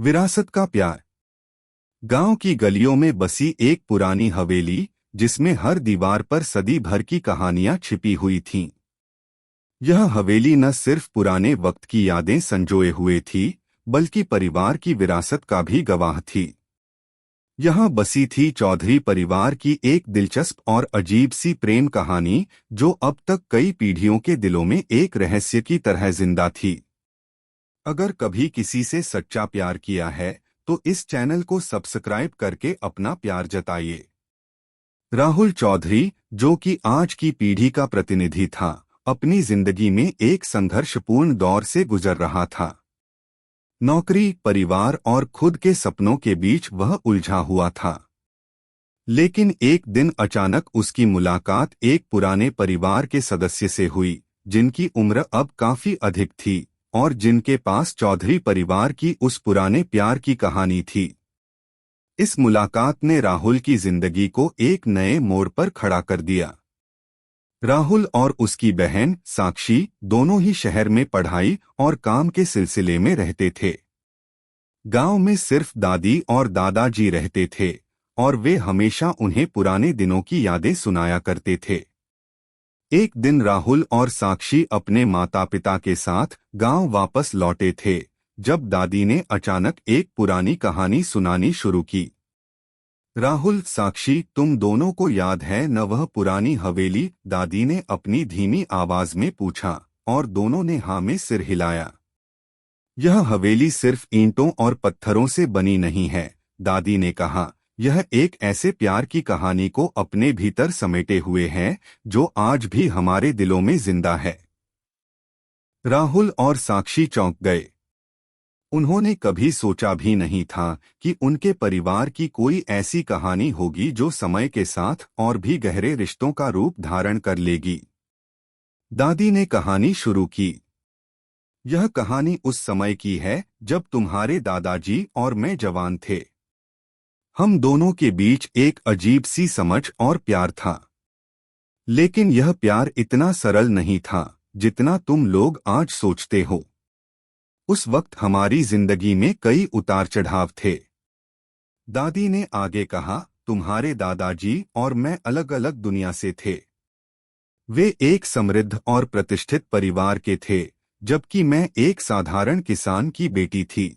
विरासत का प्यार। गांव की गलियों में बसी एक पुरानी हवेली, जिसमें हर दीवार पर सदी भर की कहानियां छिपी हुई थीं। यह हवेली न सिर्फ पुराने वक्त की यादें संजोए हुए थी, बल्कि परिवार की विरासत का भी गवाह थी। यहाँ बसी थी चौधरी परिवार की एक दिलचस्प और अजीब सी प्रेम कहानी, जो अब तक कई पीढ़ियों के दिलों में एक रहस्य की तरह जिंदा थी। अगर कभी किसी से सच्चा प्यार किया है, तो इस चैनल को सब्सक्राइब करके अपना प्यार जताइए। राहुल चौधरी, जो कि आज की पीढ़ी का प्रतिनिधि था, अपनी जिंदगी में एक संघर्षपूर्ण दौर से गुजर रहा था। नौकरी, परिवार और खुद के सपनों के बीच वह उलझा हुआ था। लेकिन एक दिन अचानक उसकी मुलाकात एक पुराने परिवार के सदस्य से हुई, जिनकी उम्र अब काफी अधिक थी और जिनके पास चौधरी परिवार की उस पुराने प्यार की कहानी थी। इस मुलाकात ने राहुल की जिंदगी को एक नए मोड़ पर खड़ा कर दिया। राहुल और उसकी बहन साक्षी दोनों ही शहर में पढ़ाई और काम के सिलसिले में रहते थे। गांव में सिर्फ दादी और दादाजी रहते थे और वे हमेशा उन्हें पुराने दिनों की यादें सुनाया करते थे। एक दिन राहुल और साक्षी अपने माता पिता के साथ गांव वापस लौटे थे, जब दादी ने अचानक एक पुरानी कहानी सुनानी शुरू की। राहुल, साक्षी, तुम दोनों को याद है न वह पुरानी हवेली? दादी ने अपनी धीमी आवाज में पूछा, और दोनों ने हाँ में सिर हिलाया। यह हवेली सिर्फ ईंटों और पत्थरों से बनी नहीं है, दादी ने कहा। यह एक ऐसे प्यार की कहानी को अपने भीतर समेटे हुए है, जो आज भी हमारे दिलों में जिंदा है। राहुल और साक्षी चौंक गए। उन्होंने कभी सोचा भी नहीं था कि उनके परिवार की कोई ऐसी कहानी होगी जो समय के साथ और भी गहरे रिश्तों का रूप धारण कर लेगी। दादी ने कहानी शुरू की। यह कहानी उस समय की है जब तुम्हारे दादाजी और मैं जवान थे। हम दोनों के बीच एक अजीब सी समझ और प्यार था। लेकिन यह प्यार इतना सरल नहीं था जितना तुम लोग आज सोचते हो। उस वक्त हमारी जिंदगी में कई उतार चढ़ाव थे। दादी ने आगे कहा, तुम्हारे दादाजी और मैं अलग अलग दुनिया से थे। वे एक समृद्ध और प्रतिष्ठित परिवार के थे, जबकि मैं एक साधारण किसान की बेटी थी।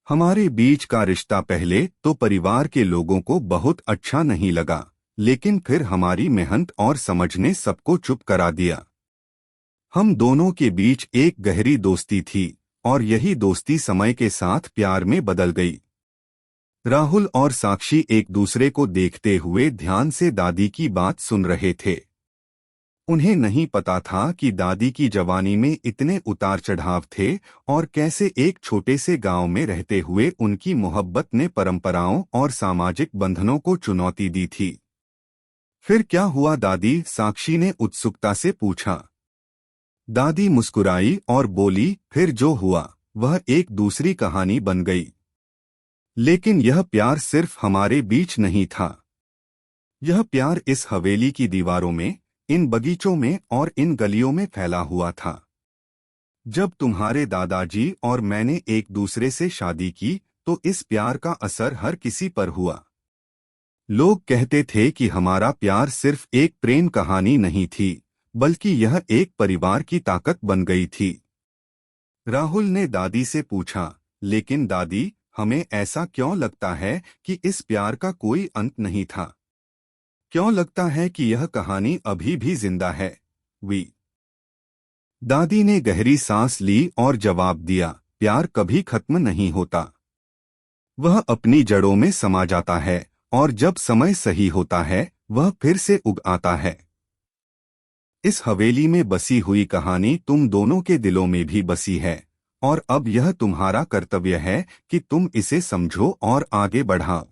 हमारे बीच का रिश्ता पहले तो परिवार के लोगों को बहुत अच्छा नहीं लगा, लेकिन फिर हमारी मेहनत और समझ ने सबको चुप करा दिया। हम दोनों के बीच एक गहरी दोस्ती थी और यही दोस्ती समय के साथ प्यार में बदल गई। राहुल और साक्षी एक दूसरे को देखते हुए ध्यान से दादी की बात सुन रहे थे। उन्हें नहीं पता था कि दादी की जवानी में इतने उतार चढ़ाव थे और कैसे एक छोटे से गांव में रहते हुए उनकी मोहब्बत ने परंपराओं और सामाजिक बंधनों को चुनौती दी थी। फिर क्या हुआ दादी? साक्षी ने उत्सुकता से पूछा। दादी मुस्कुराई और बोली, फिर जो हुआ वह एक दूसरी कहानी बन गई। लेकिन यह प्यार सिर्फ हमारे बीच नहीं था। यह प्यार इस हवेली की दीवारों में, इन बगीचों में और इन गलियों में फैला हुआ था। जब तुम्हारे दादाजी और मैंने एक दूसरे से शादी की, तो इस प्यार का असर हर किसी पर हुआ। लोग कहते थे कि हमारा प्यार सिर्फ एक प्रेम कहानी नहीं थी, बल्कि यह एक परिवार की ताकत बन गई थी। राहुल ने दादी से पूछा, लेकिन दादी, हमें ऐसा क्यों लगता है कि इस प्यार का कोई अंत नहीं था? क्यों लगता है कि यह कहानी अभी भी जिंदा है? दादी ने गहरी सांस ली और जवाब दिया, प्यार कभी खत्म नहीं होता। वह अपनी जड़ों में समा जाता है और जब समय सही होता है, वह फिर से उग आता है। इस हवेली में बसी हुई कहानी तुम दोनों के दिलों में भी बसी है, और अब यह तुम्हारा कर्तव्य है कि तुम इसे समझो और आगे बढ़ाओ।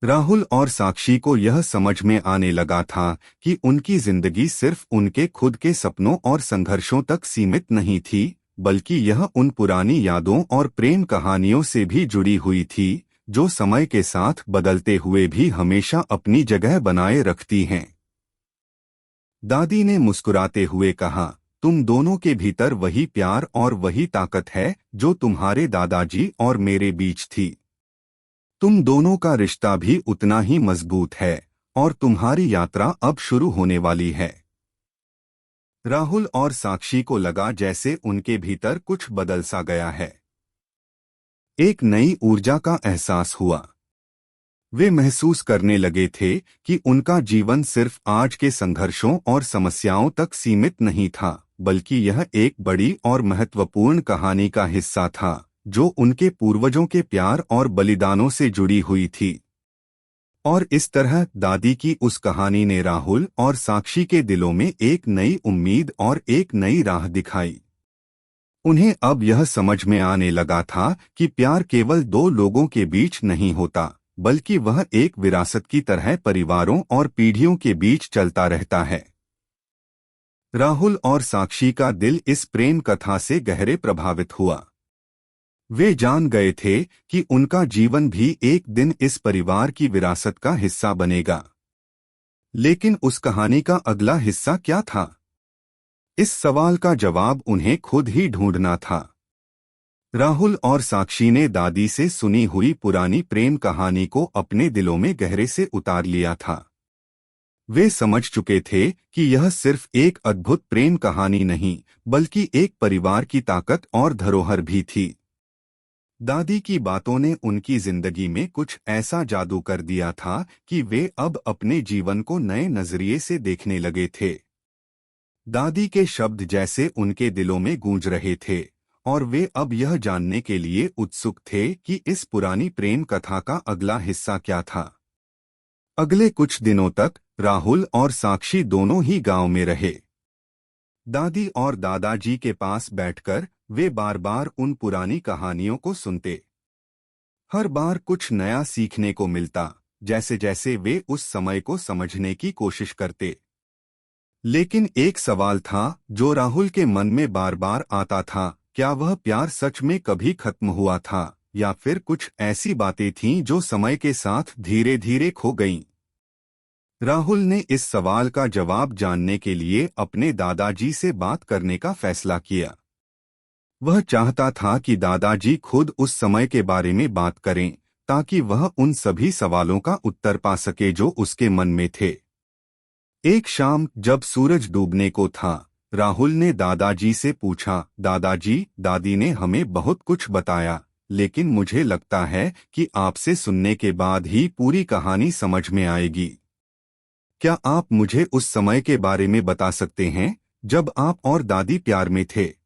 राहुल और साक्षी को यह समझ में आने लगा था कि उनकी जिंदगी सिर्फ उनके खुद के सपनों और संघर्षों तक सीमित नहीं थी, बल्कि यह उन पुरानी यादों और प्रेम कहानियों से भी जुड़ी हुई थी, जो समय के साथ बदलते हुए भी हमेशा अपनी जगह बनाए रखती हैं। दादी ने मुस्कुराते हुए कहा, तुम दोनों के भीतर वही प्यार और वही ताकत है जो तुम्हारे दादाजी और मेरे बीच थी। तुम दोनों का रिश्ता भी उतना ही मजबूत है और तुम्हारी यात्रा अब शुरू होने वाली है। राहुल और साक्षी को लगा जैसे उनके भीतर कुछ बदल सा गया है। एक नई ऊर्जा का एहसास हुआ। वे महसूस करने लगे थे कि उनका जीवन सिर्फ आज के संघर्षों और समस्याओं तक सीमित नहीं था, बल्कि यह एक बड़ी और महत्वपूर्ण कहानी का हिस्सा था जो उनके पूर्वजों के प्यार और बलिदानों से जुड़ी हुई थी। और इस तरह दादी की उस कहानी ने राहुल और साक्षी के दिलों में एक नई उम्मीद और एक नई राह दिखाई। उन्हें अब यह समझ में आने लगा था कि प्यार केवल दो लोगों के बीच नहीं होता, बल्कि वह एक विरासत की तरह परिवारों और पीढ़ियों के बीच चलता रहता है। राहुल और साक्षी का दिल इस प्रेम कथा से गहरे प्रभावित हुआ। वे जान गए थे कि उनका जीवन भी एक दिन इस परिवार की विरासत का हिस्सा बनेगा। लेकिन उस कहानी का अगला हिस्सा क्या था? इस सवाल का जवाब उन्हें खुद ही ढूंढना था। राहुल और साक्षी ने दादी से सुनी हुई पुरानी प्रेम कहानी को अपने दिलों में गहरे से उतार लिया था। वे समझ चुके थे कि यह सिर्फ एक अद्भुत प्रेम कहानी नहीं, बल्कि एक परिवार की ताकत और धरोहर भी थी। दादी की बातों ने उनकी जिंदगी में कुछ ऐसा जादू कर दिया था कि वे अब अपने जीवन को नए नजरिए से देखने लगे थे। दादी के शब्द जैसे उनके दिलों में गूंज रहे थे और वे अब यह जानने के लिए उत्सुक थे कि इस पुरानी प्रेम कथा का अगला हिस्सा क्या था। अगले कुछ दिनों तक राहुल और साक्षी दोनों ही गांव में रहे। दादी और दादाजी के पास बैठकर वे बार बार उन पुरानी कहानियों को सुनते। हर बार कुछ नया सीखने को मिलता, जैसे जैसे वे उस समय को समझने की कोशिश करते। लेकिन एक सवाल था जो राहुल के मन में बार बार आता था, क्या वह प्यार सच में कभी खत्म हुआ था या फिर कुछ ऐसी बातें थीं जो समय के साथ धीरे धीरे खो गईं? राहुल ने इस सवाल का जवाब जानने के लिए अपने दादाजी से बात करने का फैसला किया। वह चाहता था कि दादाजी खुद उस समय के बारे में बात करें, ताकि वह उन सभी सवालों का उत्तर पा सके जो उसके मन में थे। एक शाम जब सूरज डूबने को था, राहुल ने दादाजी से पूछा, दादाजी, दादी ने हमें बहुत कुछ बताया, लेकिन मुझे लगता है कि आपसे सुनने के बाद ही पूरी कहानी समझ में आएगी। क्या आप मुझे उस समय के बारे में बता सकते हैं जब आप और दादी प्यार में थे?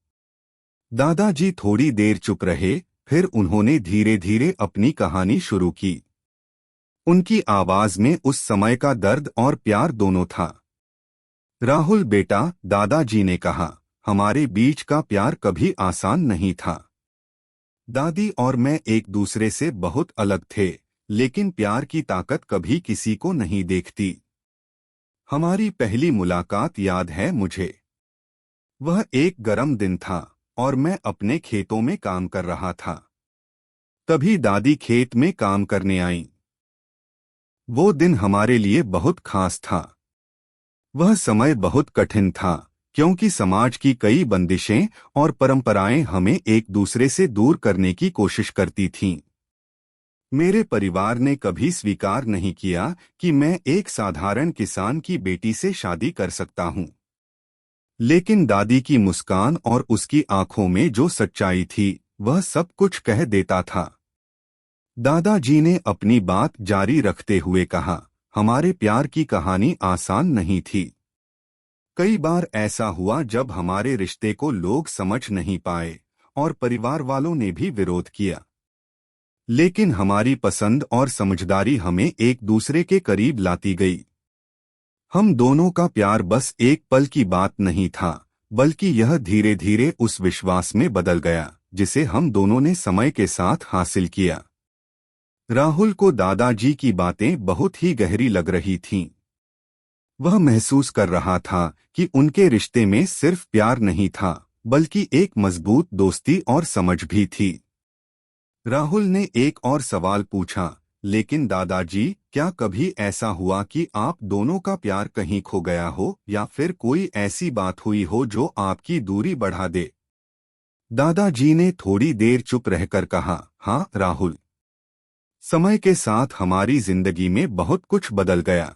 दादाजी थोड़ी देर चुप रहे, फिर उन्होंने धीरे धीरे अपनी कहानी शुरू की। उनकी आवाज में उस समय का दर्द और प्यार दोनों था। राहुल बेटा, दादाजी ने कहा, हमारे बीच का प्यार कभी आसान नहीं था। दादी और मैं एक दूसरे से बहुत अलग थे, लेकिन प्यार की ताकत कभी किसी को नहीं देखती। हमारी पहली मुलाकात याद है मुझे। वह एक गर्म दिन था और मैं अपने खेतों में काम कर रहा था। तभी दादी खेत में काम करने आईं। वो दिन हमारे लिए बहुत खास था। वह समय बहुत कठिन था, क्योंकि समाज की कई बंदिशें और परंपराएं हमें एक दूसरे से दूर करने की कोशिश करती थीं। मेरे परिवार ने कभी स्वीकार नहीं किया कि मैं एक साधारण किसान की बेटी से शादी कर सकता हूं। लेकिन दादी की मुस्कान और उसकी आंखों में जो सच्चाई थी, वह सब कुछ कह देता था। दादाजी ने अपनी बात जारी रखते हुए कहा, हमारे प्यार की कहानी आसान नहीं थी। कई बार ऐसा हुआ जब हमारे रिश्ते को लोग समझ नहीं पाए और परिवार वालों ने भी विरोध किया। लेकिन हमारी पसंद और समझदारी हमें एक दूसरे के करीब लाती गई। हम दोनों का प्यार बस एक पल की बात नहीं था, बल्कि यह धीरे धीरे उस विश्वास में बदल गया जिसे हम दोनों ने समय के साथ हासिल किया। राहुल को दादाजी की बातें बहुत ही गहरी लग रही थीं। वह महसूस कर रहा था कि उनके रिश्ते में सिर्फ प्यार नहीं था, बल्कि एक मजबूत दोस्ती और समझ भी थी। राहुल ने एक और सवाल पूछा, लेकिन दादाजी, क्या कभी ऐसा हुआ कि आप दोनों का प्यार कहीं खो गया हो या फिर कोई ऐसी बात हुई हो जो आपकी दूरी बढ़ा दे? दादाजी ने थोड़ी देर चुप रहकर कहा, हाँ राहुल। समय के साथ हमारी जिंदगी में बहुत कुछ बदल गया।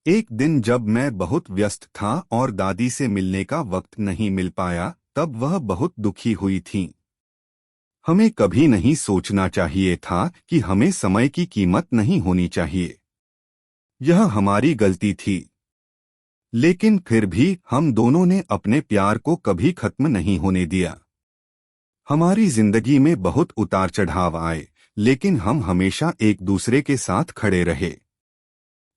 एक दिन जब मैं बहुत व्यस्त था और दादी से मिलने का वक्त नहीं मिल पाया, तब वह बहुत दुखी हुई थीं। हमें कभी नहीं सोचना चाहिए था कि हमें समय की कीमत नहीं होनी चाहिए। यह हमारी गलती थी। लेकिन फिर भी हम दोनों ने अपने प्यार को कभी खत्म नहीं होने दिया। हमारी जिंदगी में बहुत उतार चढ़ाव आए, लेकिन हम हमेशा एक दूसरे के साथ खड़े रहे।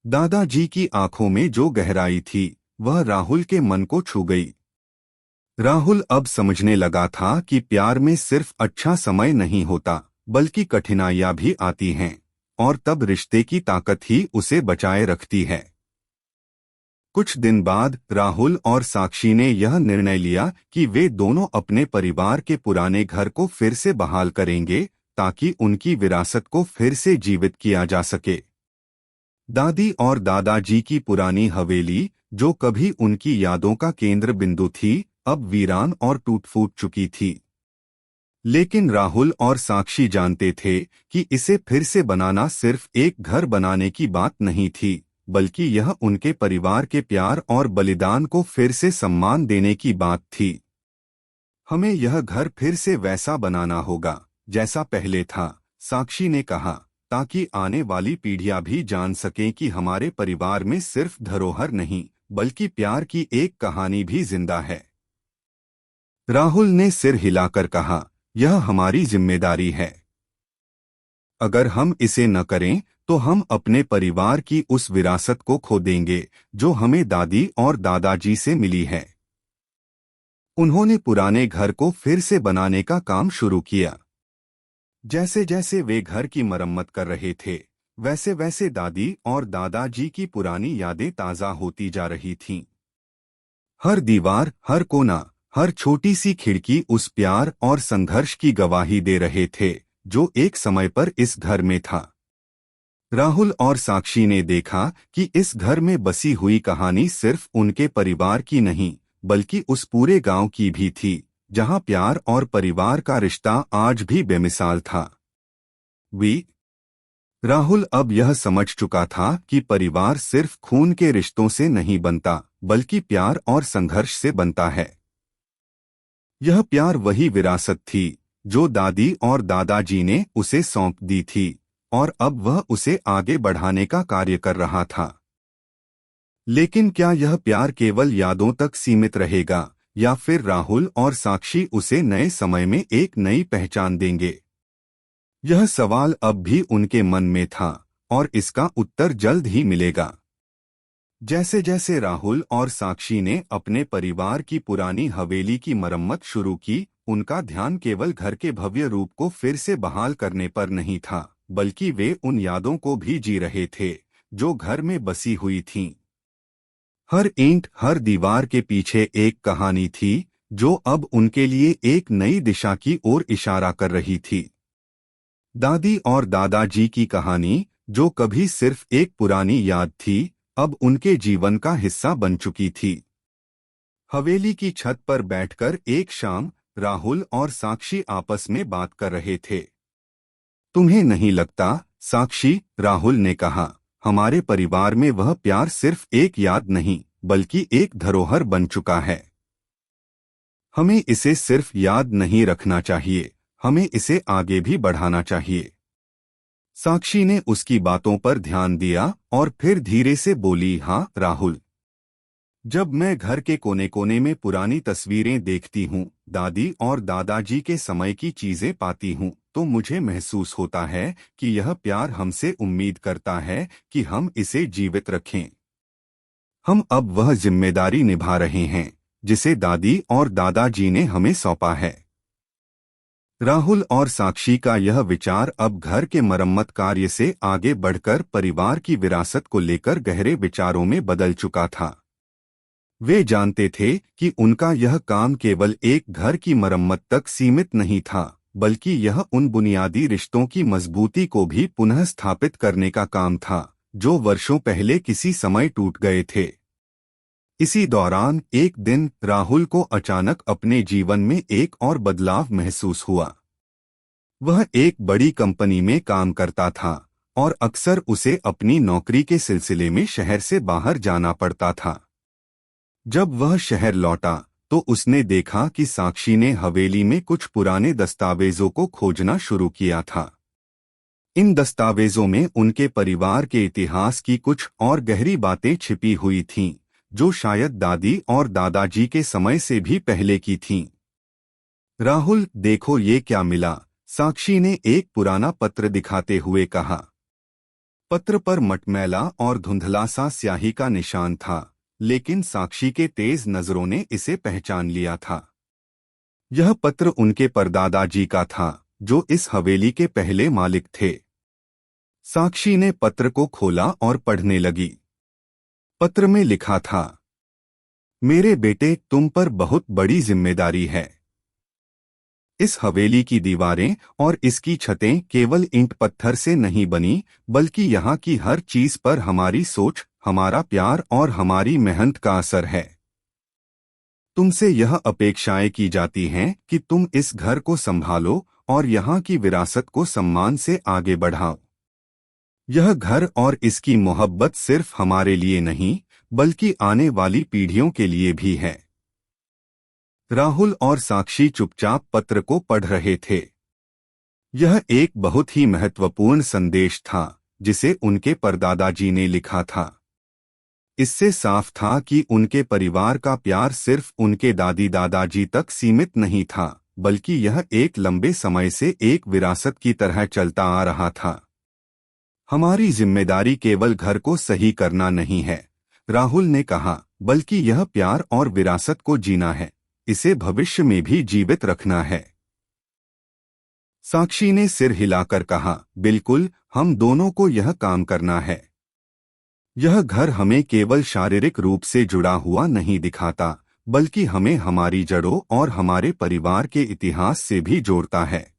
दादाजी की आंखों में जो गहराई थी, वह राहुल के मन को छू गई। राहुल अब समझने लगा था कि प्यार में सिर्फ अच्छा समय नहीं होता, बल्कि कठिनाइयां भी आती हैं, और तब रिश्ते की ताकत ही उसे बचाए रखती है। कुछ दिन बाद राहुल और साक्षी ने यह निर्णय लिया कि वे दोनों अपने परिवार के पुराने घर को फिर से बहाल करेंगे, ताकि उनकी विरासत को फिर से जीवित किया जा सके। दादी और दादाजी की पुरानी हवेली, जो कभी उनकी यादों का केंद्र बिंदु थी, अब वीरान और टूट-फूट चुकी थी। लेकिन राहुल और साक्षी जानते थे कि इसे फिर से बनाना सिर्फ एक घर बनाने की बात नहीं थी, बल्कि यह उनके परिवार के प्यार और बलिदान को फिर से सम्मान देने की बात थी। हमें यह घर फिर से वैसा बनाना होगा जैसा पहले था, साक्षी ने कहा, ताकि आने वाली पीढ़ियां भी जान सकें कि हमारे परिवार में सिर्फ धरोहर नहीं, बल्कि प्यार की एक कहानी भी जिंदा है। राहुल ने सिर हिलाकर कहा, यह हमारी जिम्मेदारी है। अगर हम इसे न करें तो हम अपने परिवार की उस विरासत को खो देंगे जो हमें दादी और दादाजी से मिली है। उन्होंने पुराने घर को फिर से बनाने का काम शुरू किया। जैसे जैसे वे घर की मरम्मत कर रहे थे, वैसे वैसे दादी और दादाजी की पुरानी यादें ताज़ा होती जा रही थीं। हर दीवार, हर कोना, हर छोटी सी खिड़की उस प्यार और संघर्ष की गवाही दे रहे थे जो एक समय पर इस घर में था। राहुल और साक्षी ने देखा कि इस घर में बसी हुई कहानी सिर्फ उनके परिवार की नहीं, बल्कि उस पूरे गांव की भी थी, जहां प्यार और परिवार का रिश्ता आज भी बेमिसाल था। राहुल अब यह समझ चुका था कि परिवार सिर्फ खून के रिश्तों से नहीं बनता, बल्कि प्यार और संघर्ष से बनता है। यह प्यार वही विरासत थी जो दादी और दादाजी ने उसे सौंप दी थी, और अब वह उसे आगे बढ़ाने का कार्य कर रहा था। लेकिन क्या यह प्यार केवल यादों तक सीमित रहेगा, या फिर राहुल और साक्षी उसे नए समय में एक नई पहचान देंगे? यह सवाल अब भी उनके मन में था, और इसका उत्तर जल्द ही मिलेगा। जैसे जैसे राहुल और साक्षी ने अपने परिवार की पुरानी हवेली की मरम्मत शुरू की, उनका ध्यान केवल घर के भव्य रूप को फिर से बहाल करने पर नहीं था, बल्कि वे उन यादों को भी जी रहे थे जो घर में बसी हुई थीं। हर ईंट, हर दीवार के पीछे एक कहानी थी जो अब उनके लिए एक नई दिशा की ओर इशारा कर रही थी। दादी और दादाजी की कहानी, जो कभी सिर्फ एक पुरानी याद थी, अब उनके जीवन का हिस्सा बन चुकी थी। हवेली की छत पर बैठकर एक शाम राहुल और साक्षी आपस में बात कर रहे थे। तुम्हें नहीं लगता, साक्षी, राहुल ने कहा, हमारे परिवार में वह प्यार सिर्फ एक याद नहीं, बल्कि एक धरोहर बन चुका है। हमें इसे सिर्फ याद नहीं रखना चाहिए, हमें इसे आगे भी बढ़ाना चाहिए। साक्षी ने उसकी बातों पर ध्यान दिया और फिर धीरे से बोली, हाँ राहुल। जब मैं घर के कोने कोने में पुरानी तस्वीरें देखती हूँ, दादी और दादाजी के समय की चीजें पाती हूँ, तो मुझे महसूस होता है कि यह प्यार हमसे उम्मीद करता है कि हम इसे जीवित रखें। हम अब वह जिम्मेदारी निभा रहे हैं जिसे दादी और दादाजी ने हमें सौंपा है। राहुल और साक्षी का यह विचार अब घर के मरम्मत कार्य से आगे बढ़कर परिवार की विरासत को लेकर गहरे विचारों में बदल चुका था। वे जानते थे कि उनका यह काम केवल एक घर की मरम्मत तक सीमित नहीं था, बल्कि यह उन बुनियादी रिश्तों की मजबूती को भी पुनः स्थापित करने का काम था जो वर्षों पहले किसी समय टूट गए थे। इसी दौरान एक दिन राहुल को अचानक अपने जीवन में एक और बदलाव महसूस हुआ। वह एक बड़ी कंपनी में काम करता था और अक्सर उसे अपनी नौकरी के सिलसिले में शहर से बाहर जाना पड़ता था। जब वह शहर लौटा तो उसने देखा कि साक्षी ने हवेली में कुछ पुराने दस्तावेजों को खोजना शुरू किया था। इन दस्तावेजों में उनके परिवार के इतिहास की कुछ और गहरी बातें छिपी हुई थीं, जो शायद दादी और दादाजी के समय से भी पहले की थीं। राहुल, देखो ये क्या मिला, साक्षी ने एक पुराना पत्र दिखाते हुए कहा। पत्र पर मटमैला और धुंधला सा स्याही का निशान था, लेकिन साक्षी के तेज नजरों ने इसे पहचान लिया था। यह पत्र उनके परदादाजी का था, जो इस हवेली के पहले मालिक थे। साक्षी ने पत्र को खोला और पढ़ने लगी। पत्र में लिखा था, मेरे बेटे, तुम पर बहुत बड़ी जिम्मेदारी है। इस हवेली की दीवारें और इसकी छतें केवल ईंट पत्थर से नहीं बनी, बल्कि यहाँ की हर चीज पर हमारी सोच, हमारा प्यार और हमारी मेहनत का असर है। तुमसे यह अपेक्षाएं की जाती हैं कि तुम इस घर को संभालो और यहाँ की विरासत को सम्मान से आगे बढ़ाओ। यह घर और इसकी मोहब्बत सिर्फ हमारे लिए नहीं, बल्कि आने वाली पीढ़ियों के लिए भी है। राहुल और साक्षी चुपचाप पत्र को पढ़ रहे थे। यह एक बहुत ही महत्वपूर्ण संदेश था जिसे उनके परदादाजी ने लिखा था। इससे साफ था कि उनके परिवार का प्यार सिर्फ उनके दादी दादाजी तक सीमित नहीं था, बल्कि यह एक लंबे समय से एक विरासत की तरह चलता आ रहा था। हमारी जिम्मेदारी केवल घर को सही करना नहीं है, राहुल ने कहा, बल्कि यह प्यार और विरासत को जीना है, इसे भविष्य में भी जीवित रखना है। साक्षी ने सिर हिलाकर कहा, बिल्कुल, हम दोनों को यह काम करना है। यह घर हमें केवल शारीरिक रूप से जुड़ा हुआ नहीं दिखाता, बल्कि हमें हमारी जड़ों और हमारे परिवार के इतिहास से भी जोड़ता है।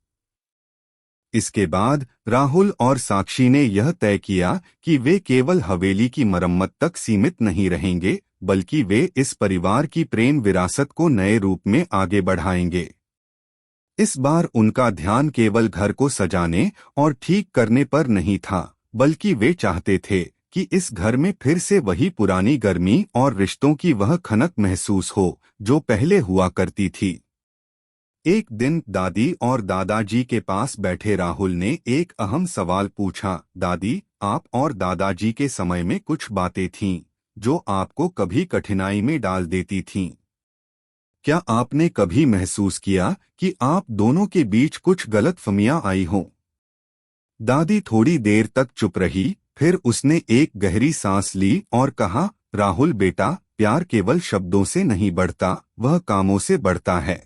इसके बाद राहुल और साक्षी ने यह तय किया कि वे केवल हवेली की मरम्मत तक सीमित नहीं रहेंगे, बल्कि वे इस परिवार की प्रेम विरासत को नए रूप में आगे बढ़ाएंगे। इस बार उनका ध्यान केवल घर को सजाने और ठीक करने पर नहीं था, बल्कि वे चाहते थे कि इस घर में फिर से वही पुरानी गर्मी और रिश्तों की वह खनक महसूस हो जो पहले हुआ करती थी। एक दिन दादी और दादाजी के पास बैठे राहुल ने एक अहम सवाल पूछा, दादी, आप और दादाजी के समय में कुछ बातें थीं जो आपको कभी कठिनाई में डाल देती थीं। क्या आपने कभी महसूस किया कि आप दोनों के बीच कुछ गलतफहमियां आई हों? दादी थोड़ी देर तक चुप रही, फिर उसने एक गहरी सांस ली और कहा, राहुल बेटा, प्यार केवल शब्दों से नहीं बढ़ता, वह कामों से बढ़ता है।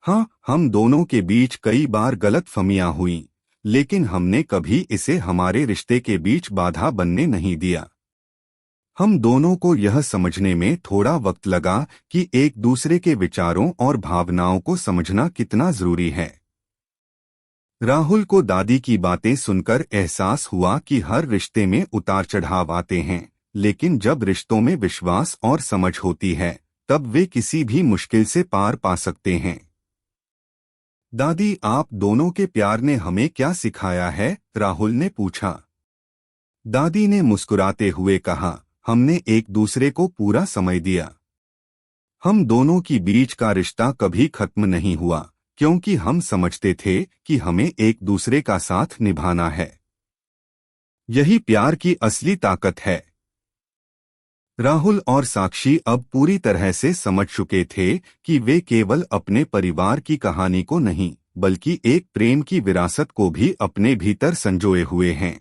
हाँ, हम दोनों के बीच कई बार गलतफहमियां हुईं, लेकिन हमने कभी इसे हमारे रिश्ते के बीच बाधा बनने नहीं दिया। हम दोनों को यह समझने में थोड़ा वक्त लगा कि एक दूसरे के विचारों और भावनाओं को समझना कितना जरूरी है। राहुल को दादी की बातें सुनकर एहसास हुआ कि हर रिश्ते में उतार चढ़ाव आते हैं, लेकिन जब रिश्तों में विश्वास और समझ होती है, तब वे किसी भी मुश्किल से पार पा सकते हैं। दादी, आप दोनों के प्यार ने हमें क्या सिखाया है? राहुल ने पूछा। दादी ने मुस्कुराते हुए कहा, हमने एक दूसरे को पूरा समय दिया। हम दोनों की बीच का रिश्ता कभी खत्म नहीं हुआ, क्योंकि हम समझते थे कि हमें एक दूसरे का साथ निभाना है। यही प्यार की असली ताकत है। राहुल और साक्षी अब पूरी तरह से समझ चुके थे कि वे केवल अपने परिवार की कहानी को नहीं, बल्कि एक प्रेम की विरासत को भी अपने भीतर संजोए हुए हैं।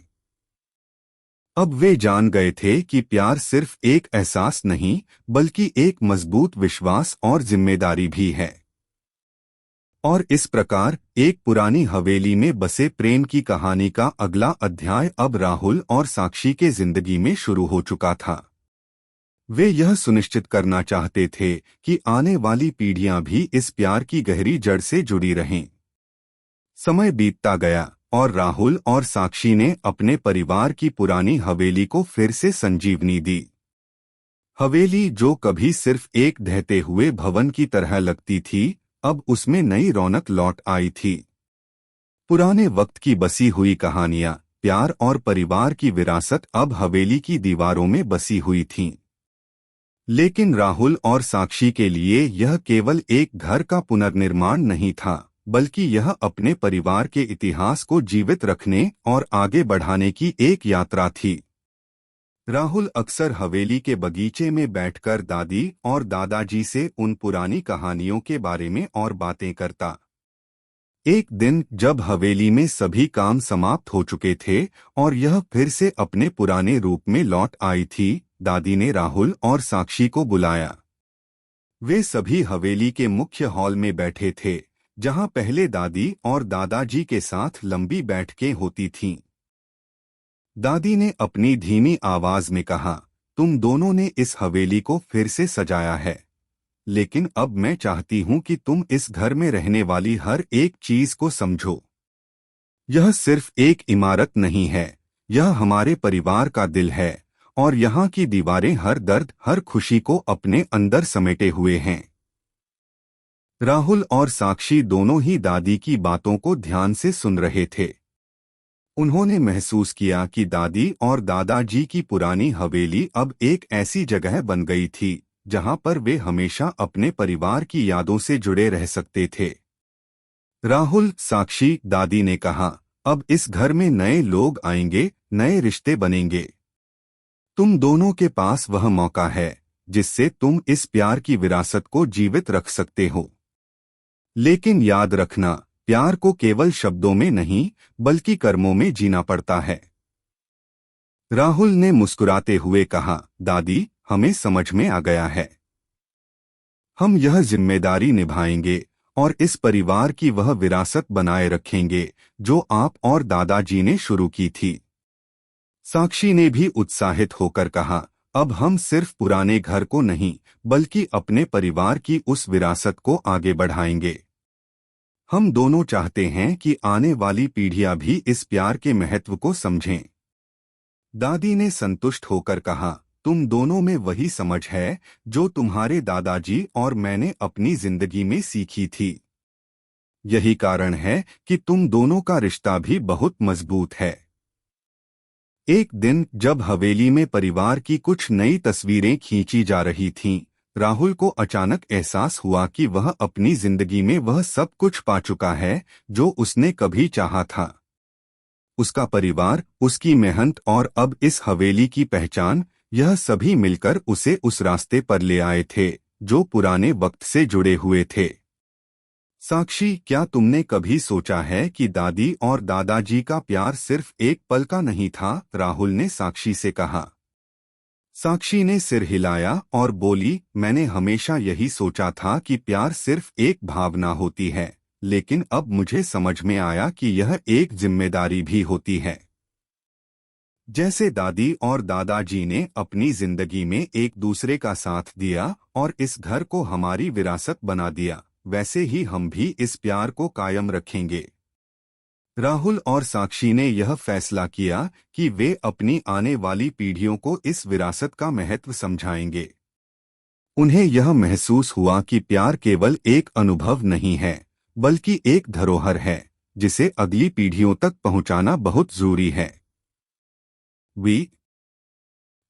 अब वे जान गए थे कि प्यार सिर्फ एक एहसास नहीं, बल्कि एक मजबूत विश्वास और जिम्मेदारी भी है। और इस प्रकार एक पुरानी हवेली में बसे प्रेम की कहानी का अगला अध्याय अब राहुल और साक्षी के जिंदगी में शुरू हो चुका था। वे यह सुनिश्चित करना चाहते थे कि आने वाली पीढ़ियां भी इस प्यार की गहरी जड़ से जुड़ी रहें। समय बीतता गया और राहुल और साक्षी ने अपने परिवार की पुरानी हवेली को फिर से संजीवनी दी। हवेली जो कभी सिर्फ एक ढहते हुए भवन की तरह लगती थी, अब उसमें नई रौनक लौट आई थी। पुराने वक्त की बसी हुई कहानियां, प्यार और परिवार की विरासत अब हवेली की दीवारों में बसी हुई थीं। लेकिन राहुल और साक्षी के लिए यह केवल एक घर का पुनर्निर्माण नहीं था, बल्कि यह अपने परिवार के इतिहास को जीवित रखने और आगे बढ़ाने की एक यात्रा थी। राहुल अक्सर हवेली के बगीचे में बैठकर दादी और दादाजी से उन पुरानी कहानियों के बारे में और बातें करता। एक दिन जब हवेली में सभी काम समाप्त हो चुके थे और यह फिर से अपने पुराने रूप में लौट आई थी, दादी ने राहुल और साक्षी को बुलाया। वे सभी हवेली के मुख्य हॉल में बैठे थे, जहां पहले दादी और दादाजी के साथ लंबी बैठकें होती थीं। दादी ने अपनी धीमी आवाज में कहा, तुम दोनों ने इस हवेली को फिर से सजाया है, लेकिन अब मैं चाहती हूं कि तुम इस घर में रहने वाली हर एक चीज को समझो। यह सिर्फ एक इमारत नहीं है, यह हमारे परिवार का दिल है और यहाँ की दीवारें हर दर्द, हर खुशी को अपने अंदर समेटे हुए हैं। राहुल और साक्षी दोनों ही दादी की बातों को ध्यान से सुन रहे थे। उन्होंने महसूस किया कि दादी और दादाजी की पुरानी हवेली अब एक ऐसी जगह बन गई थी जहां पर वे हमेशा अपने परिवार की यादों से जुड़े रह सकते थे। राहुल, साक्षी, दादी ने कहा, अब इस घर में नए लोग आएंगे, नए रिश्ते बनेंगे। तुम दोनों के पास वह मौका है जिससे तुम इस प्यार की विरासत को जीवित रख सकते हो। लेकिन याद रखना, प्यार को केवल शब्दों में नहीं बल्कि कर्मों में जीना पड़ता है। राहुल ने मुस्कुराते हुए कहा, दादी, हमें समझ में आ गया है। हम यह जिम्मेदारी निभाएंगे और इस परिवार की वह विरासत बनाए रखेंगे जो आप और दादाजी ने शुरू की थी। साक्षी ने भी उत्साहित होकर कहा, अब हम सिर्फ पुराने घर को नहीं बल्कि अपने परिवार की उस विरासत को आगे बढ़ाएंगे। हम दोनों चाहते हैं कि आने वाली पीढ़ियां भी इस प्यार के महत्व को समझें। दादी ने संतुष्ट होकर कहा, तुम दोनों में वही समझ है जो तुम्हारे दादाजी और मैंने अपनी जिंदगी में सीखी थी। यही कारण है कि तुम दोनों का रिश्ता भी बहुत मजबूत है। एक दिन जब हवेली में परिवार की कुछ नई तस्वीरें खींची जा रही थीं, राहुल को अचानक एहसास हुआ कि वह अपनी जिंदगी में वह सब कुछ पा चुका है जो उसने कभी चाहा था। उसका परिवार, उसकी मेहनत और अब इस हवेली की पहचान, यह सभी मिलकर उसे उस रास्ते पर ले आए थे जो पुराने वक्त से जुड़े हुए थे। साक्षी, क्या तुमने कभी सोचा है कि दादी और दादाजी का प्यार सिर्फ एक पल का नहीं था? राहुल ने साक्षी से कहा। साक्षी ने सिर हिलाया और बोली, मैंने हमेशा यही सोचा था कि प्यार सिर्फ एक भावना होती है, लेकिन अब मुझे समझ में आया कि यह एक जिम्मेदारी भी होती है। जैसे दादी और दादाजी ने अपनी जिंदगी में एक दूसरे का साथ दिया और इस घर को हमारी विरासत बना दिया, वैसे ही हम भी इस प्यार को कायम रखेंगे। राहुल और साक्षी ने यह फैसला किया कि वे अपनी आने वाली पीढ़ियों को इस विरासत का महत्व समझाएंगे। उन्हें यह महसूस हुआ कि प्यार केवल एक अनुभव नहीं है, बल्कि एक धरोहर है जिसे अगली पीढ़ियों तक पहुंचाना बहुत जरूरी है।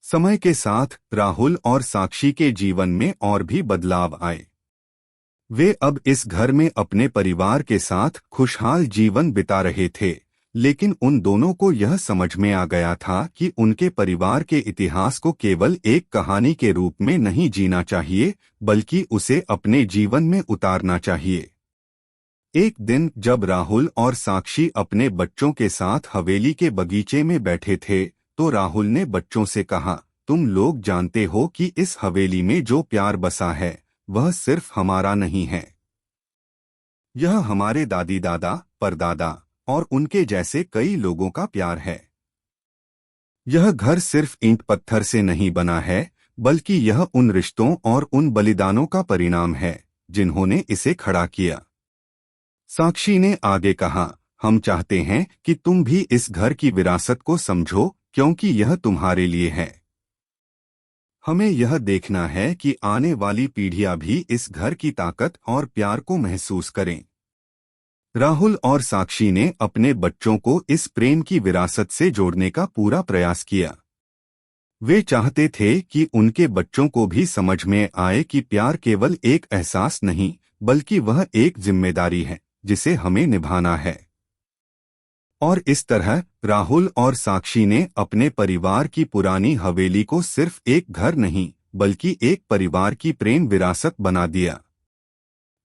समय के साथ राहुल और साक्षी के जीवन में और भी बदलाव आए। वे अब इस घर में अपने परिवार के साथ खुशहाल जीवन बिता रहे थे, लेकिन उन दोनों को यह समझ में आ गया था कि उनके परिवार के इतिहास को केवल एक कहानी के रूप में नहीं जीना चाहिए, बल्कि उसे अपने जीवन में उतारना चाहिए। एक दिन जब राहुल और साक्षी अपने बच्चों के साथ हवेली के बगीचे में बैठे थे, तो राहुल ने बच्चों से कहा, तुम लोग जानते हो कि इस हवेली में जो प्यार बसा है वह सिर्फ हमारा नहीं है। यह हमारे दादी दादा, परदादा और उनके जैसे कई लोगों का प्यार है। यह घर सिर्फ ईंट पत्थर से नहीं बना है, बल्कि यह उन रिश्तों और उन बलिदानों का परिणाम है जिन्होंने इसे खड़ा किया। साक्षी ने आगे कहा, हम चाहते हैं कि तुम भी इस घर की विरासत को समझो, क्योंकि यह तुम्हारे लिए है। हमें यह देखना है कि आने वाली पीढ़ियां भी इस घर की ताकत और प्यार को महसूस करें। राहुल और साक्षी ने अपने बच्चों को इस प्रेम की विरासत से जोड़ने का पूरा प्रयास किया। वे चाहते थे कि उनके बच्चों को भी समझ में आए कि प्यार केवल एक एहसास नहीं, बल्कि वह एक जिम्मेदारी है जिसे हमें निभाना है। और इस तरह राहुल और साक्षी ने अपने परिवार की पुरानी हवेली को सिर्फ एक घर नहीं, बल्कि एक परिवार की प्रेम विरासत बना दिया।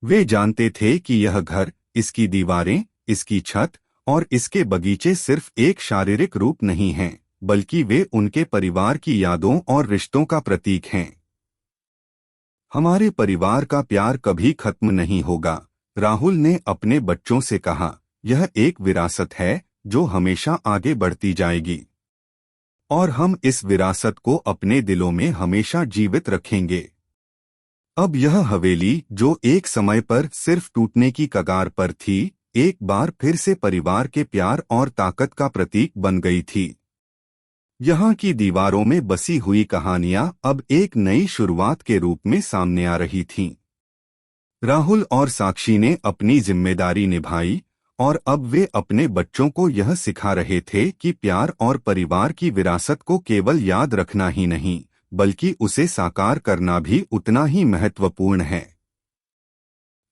वे जानते थे कि यह घर, इसकी दीवारें, इसकी छत और इसके बगीचे सिर्फ एक शारीरिक रूप नहीं हैं, बल्कि वे उनके परिवार की यादों और रिश्तों का प्रतीक हैं। हमारे परिवार का प्यार कभी खत्म नहीं होगा, राहुल ने अपने बच्चों से कहा। यह एक विरासत है जो हमेशा आगे बढ़ती जाएगी और हम इस विरासत को अपने दिलों में हमेशा जीवित रखेंगे। अब यह हवेली, जो एक समय पर सिर्फ टूटने की कगार पर थी, एक बार फिर से परिवार के प्यार और ताकत का प्रतीक बन गई थी। यहाँ की दीवारों में बसी हुई कहानियां अब एक नई शुरुआत के रूप में सामने आ रही थीं। राहुल और साक्षी ने अपनी जिम्मेदारी निभाई और अब वे अपने बच्चों को यह सिखा रहे थे कि प्यार और परिवार की विरासत को केवल याद रखना ही नहीं, बल्कि उसे साकार करना भी उतना ही महत्वपूर्ण है।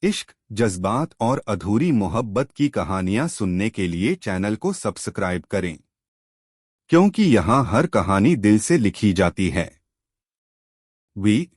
इश्क, जज्बात और अधूरी मोहब्बत की कहानियां सुनने के लिए चैनल को सब्सक्राइब करें, क्योंकि यहाँ हर कहानी दिल से लिखी जाती है। वी